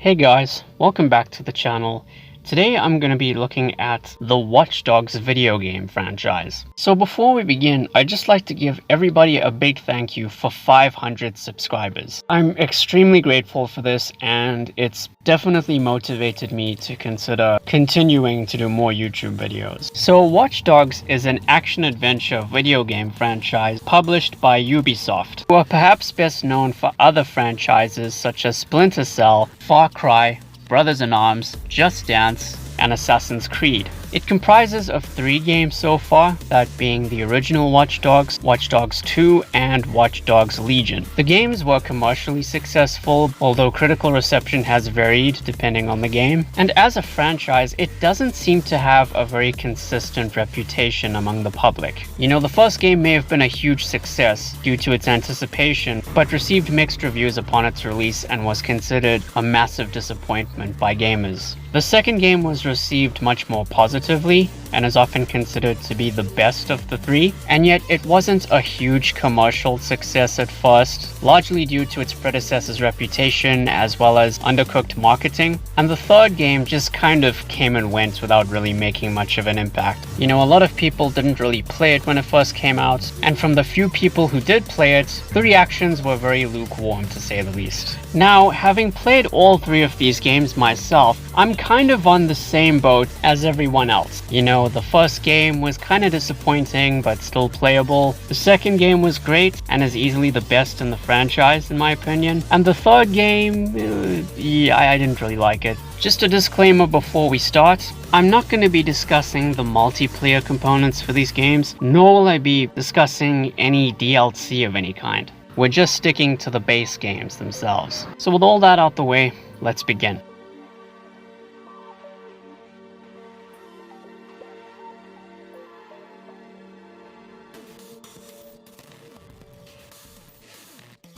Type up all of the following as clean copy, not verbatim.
Hey guys, welcome back to the channel. Today I'm going to be looking at the Watch Dogs video game franchise. So before we begin, I'd just like to give everybody a big thank you for 500 subscribers. I'm extremely grateful for this, and it's definitely motivated me to consider continuing to do more YouTube videos. So Watch Dogs is an action-adventure video game franchise published by Ubisoft, who are perhaps best known for other franchises such as Splinter Cell, Far Cry, Brothers-in-Arms, Just Dance, and Assassin's Creed. It comprises of 3 games so far, that being the original Watch Dogs, Watch Dogs 2, and Watch Dogs Legion. The games were commercially successful, although critical reception has varied depending on the game. And as a franchise, it doesn't seem to have a very consistent reputation among the public. You know, the first game may have been a huge success due to its anticipation, but received mixed reviews upon its release and was considered a massive disappointment by gamers. The second game was received much more positively and is often considered to be the best of the 3, and yet it wasn't a huge commercial success at first, largely due to its predecessor's reputation as well as undercooked marketing. And the third game just kind of came and went without really making much of an impact. You know, a lot of people didn't really play it when it first came out, and from the few people who did play it, the reactions were very lukewarm to say the least. Now, having played all 3 of these games myself, I'm kind of on the same boat as everyone else. You know, the first game was kind of disappointing but still playable. The second game was great and is easily the best in the franchise in my opinion. And the third game, I didn't really like it. Just a disclaimer before we start, I'm not going to be discussing the multiplayer components for these games, nor will I be discussing any DLC of any kind. We're just sticking to the base games themselves. So with all that out the way, let's begin.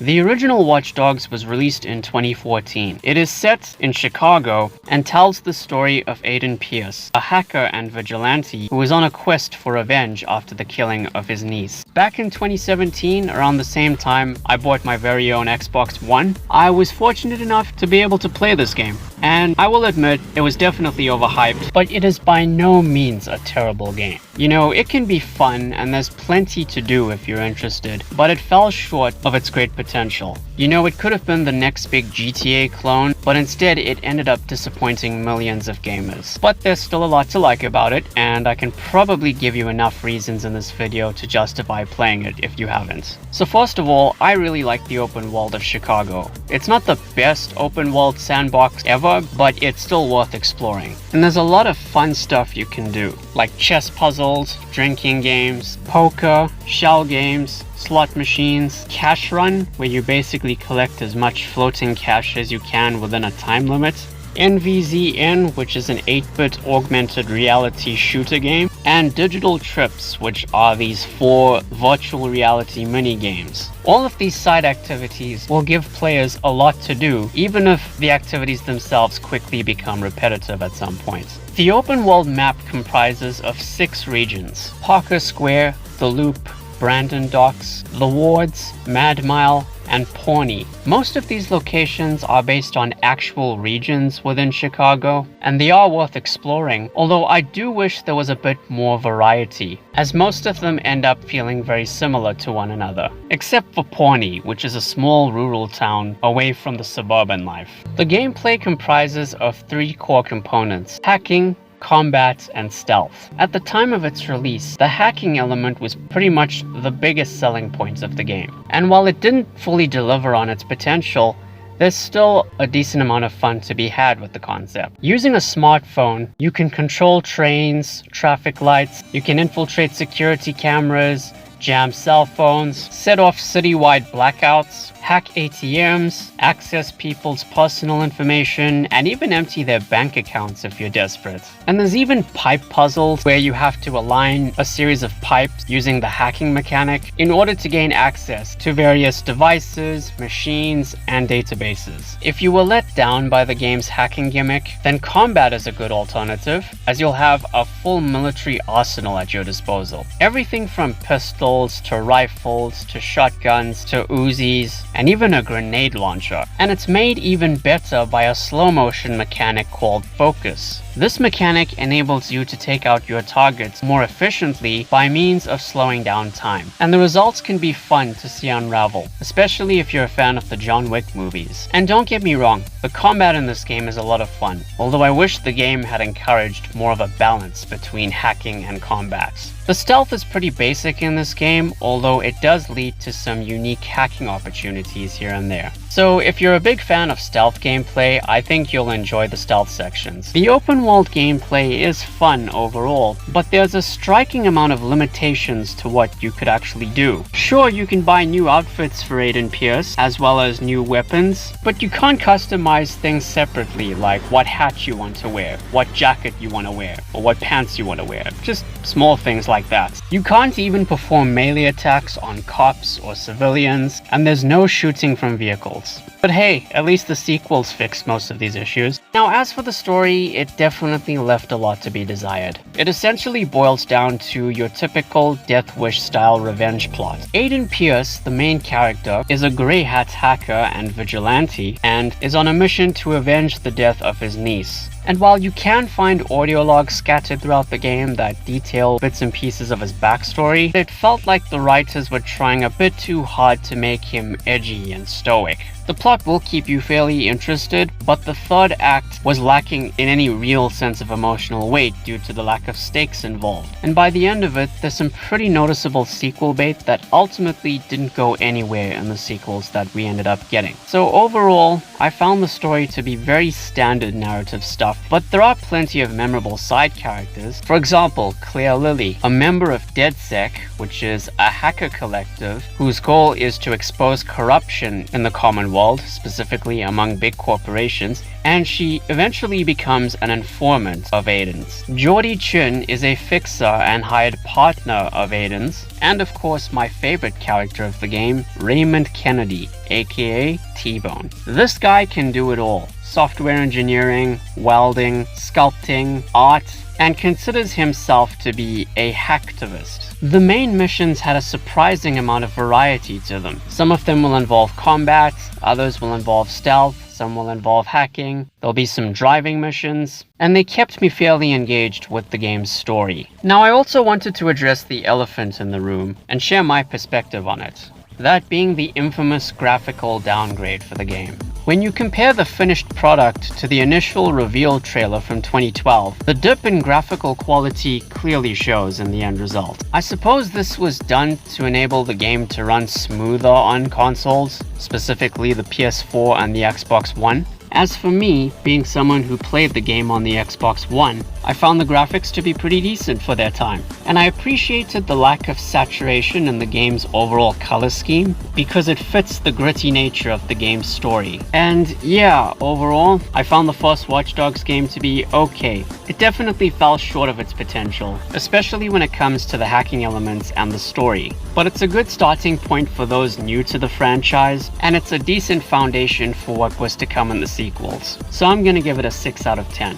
The original Watch Dogs was released in 2014. It is set in Chicago and tells the story of Aiden Pierce, a hacker and vigilante who is on a quest for revenge after the killing of his niece. Back in 2017, around the same time I bought my very own Xbox One, I was fortunate enough to be able to play this game. And I will admit, it was definitely overhyped, but it is by no means a terrible game. You know, it can be fun and there's plenty to do if you're interested, but it fell short of its great potential. You know, it could have been the next big GTA clone, but instead it ended up disappointing millions of gamers. But there's still a lot to like about it, and I can probably give you enough reasons in this video to justify playing it if you haven't. So first of all, I really like the open world of Chicago. It's not the best open world sandbox ever, but it's still worth exploring. And there's a lot of fun stuff you can do, like chess puzzles, drinking games, poker, shell games, slot machines, cash run, where you basically collect as much floating cash as you can within a time limit, NVZN, which is an 8-bit augmented reality shooter game, and Digital Trips, which are these 4 virtual reality mini games. All of these side activities will give players a lot to do, even if the activities themselves quickly become repetitive at some point. The open world map comprises of 6 regions: Parker Square, The Loop, Brandon Docks, The Wards, Mad Mile, and Pawnee. Most of these locations are based on actual regions within Chicago, and they are worth exploring, although I do wish there was a bit more variety, as most of them end up feeling very similar to one another, except for Pawnee, which is a small rural town away from the suburban life. The gameplay comprises of 3 core components: hacking, combat, and stealth. At the time of its release, the hacking element was pretty much the biggest selling point of the game. And while it didn't fully deliver on its potential, there's still a decent amount of fun to be had with the concept. Using a smartphone, you can control trains, traffic lights, you can infiltrate security cameras, jam cell phones, set off citywide blackouts, hack ATMs, access people's personal information, and even empty their bank accounts if you're desperate. And there's even pipe puzzles where you have to align a series of pipes using the hacking mechanic in order to gain access to various devices, machines, and databases. If you were let down by the game's hacking gimmick, then combat is a good alternative, as you'll have a full military arsenal at your disposal. Everything from pistols, pistols, to rifles, to shotguns, to Uzis, and even a grenade launcher. And it's made even better by a slow motion mechanic called focus. This mechanic enables you to take out your targets more efficiently by means of slowing down time. And the results can be fun to see unravel, especially if you're a fan of the John Wick movies. And don't get me wrong, the combat in this game is a lot of fun, although I wish the game had encouraged more of a balance between hacking and combat. The stealth is pretty basic in this game, although it does lead to some unique hacking opportunities here and there. So if you're a big fan of stealth gameplay, I think you'll enjoy the stealth sections. The open world gameplay is fun overall, but there's a striking amount of limitations to what you could actually do. Sure, you can buy new outfits for Aiden Pierce, as well as new weapons, but you can't customize things separately, like what hat you want to wear, what jacket you want to wear, or what pants you want to wear. Just small things like that. You can't even perform melee attacks on cops or civilians, and there's no shooting from vehicles. But hey, at least the sequels fixed most of these issues. Now, as for the story, it definitely left a lot to be desired. It essentially boils down to your typical Death Wish style revenge plot. Aiden Pierce, the main character, is a grey hat hacker and vigilante, and is on a mission to avenge the death of his niece. And while you can find audio logs scattered throughout the game that detail bits and pieces of his backstory, it felt like the writers were trying a bit too hard to make him edgy and stoic. The plot will keep you fairly interested, but the third act was lacking in any real sense of emotional weight due to the lack of stakes involved. And by the end of it, there's some pretty noticeable sequel bait that ultimately didn't go anywhere in the sequels that we ended up getting. So overall, I found the story to be very standard narrative stuff, but there are plenty of memorable side characters. For example, Claire Lilly, a member of DedSec, which is a hacker collective whose goal is to expose corruption in the Commonwealth, specifically among big corporations, and she eventually becomes an informant of Aiden's. Geordie Chin is a fixer and hired partner of Aiden's, and of course my favorite character of the game, Raymond Kennedy, aka T-Bone. This guy can do it all: software engineering, welding, sculpting, art, and considers himself to be a hacktivist. The main missions had a surprising amount of variety to them. Some of them will involve combat, others will involve stealth, some will involve hacking, there'll be some driving missions, and they kept me fairly engaged with the game's story. Now, I also wanted to address the elephant in the room and share my perspective on it. That being the infamous graphical downgrade for the game. When you compare the finished product to the initial reveal trailer from 2012, the dip in graphical quality clearly shows in the end result. I suppose this was done to enable the game to run smoother on consoles, specifically the PS4 and the Xbox One. As for me, being someone who played the game on the Xbox One, I found the graphics to be pretty decent for their time, and I appreciated the lack of saturation in the game's overall color scheme because it fits the gritty nature of the game's story. And yeah, overall, I found the first Watch Dogs game to be okay. It definitely fell short of its potential, especially when it comes to the hacking elements and the story. But it's a good starting point for those new to the franchise, and it's a decent foundation for what was to come in the sequels. So I'm gonna give it a 6 out of 10.